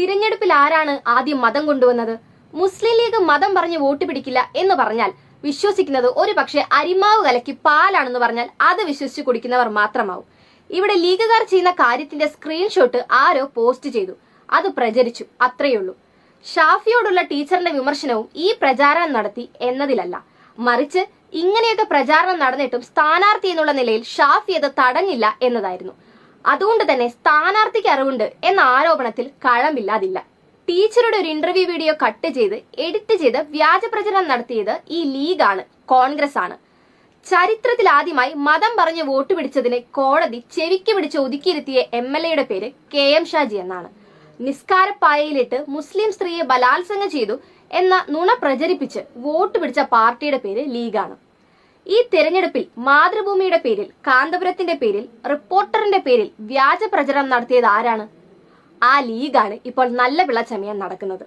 തിരഞ്ഞെടുപ്പിൽ ആരാണ് ആദ്യം മതം കൊണ്ടുവന്നത്? മുസ്ലിം ലീഗ് മതം പറഞ്ഞ് വോട്ട് പിടിക്കില്ല എന്ന് പറഞ്ഞാൽ വിശ്വസിക്കുന്നത് ഒരു പക്ഷേ അരിമാവ് കലക്കി പാലാണെന്ന് പറഞ്ഞാൽ അത് വിശ്വസിച്ച് കുടിക്കുന്നവർ മാത്രമാവും. ഇവിടെ ലീഗുകാർ ചെയ്യുന്ന കാര്യത്തിന്റെ സ്ക്രീൻഷോട്ട് ആരോ പോസ്റ്റ് ചെയ്തു, അത് പ്രചരിച്ചു, അത്രയുള്ളൂ. ഷാഫിയോടുള്ള ടീച്ചറിന്റെ വിമർശനവും ഈ പ്രചാരണം നടത്തി എന്നതിലല്ല, മറിച്ച് ഇങ്ങനെയൊക്കെ പ്രചാരണം നടന്നിട്ടും സ്ഥാനാർത്ഥി എന്നുള്ള നിലയിൽ ഷാഫി അത് തടഞ്ഞില്ല എന്നതായിരുന്നു. അതുകൊണ്ട് തന്നെ സ്ഥാനാർത്ഥിക്ക് അറിവുണ്ട് എന്ന ആരോപണത്തിൽ കഴമ്പില്ലാതില്ല. ടീച്ചറുടെ ഒരു ഇന്റർവ്യൂ വീഡിയോ കട്ട് ചെയ്ത് എഡിറ്റ് ചെയ്ത് വ്യാജ പ്രചരണം നടത്തിയത് ഈ ലീഗാണ്, കോൺഗ്രസ് ആണ്. ചരിത്രത്തിൽ ആദ്യമായി മതം പറഞ്ഞ് വോട്ട് പിടിച്ചതിന് കോടതി ചെവിക്ക് പിടിച്ച് ഒതുക്കിയിരുത്തിയ MLA പേര് KM ഷാജി എന്നാണ്. നിസ്കാരപ്പായയിലിട്ട് മുസ്ലിം സ്ത്രീയെ ബലാത്സംഗം ചെയ്തു എന്ന നുണ പ്രചരിപ്പിച്ച് വോട്ട് പിടിച്ച പാർട്ടിയുടെ പേര് ലീഗാണ്. ഈ തെരഞ്ഞെടുപ്പിൽ മാതൃഭൂമിയുടെ പേരിൽ, കാന്തപുരത്തിന്റെ പേരിൽ, റിപ്പോർട്ടറിന്റെ പേരിൽ വ്യാജ പ്രചരണം നടത്തിയത് ആരാണ്? ആ ലീഗാണ് ഇപ്പോൾ നല്ല പിള്ളച്ചമയം നടക്കുന്നത്.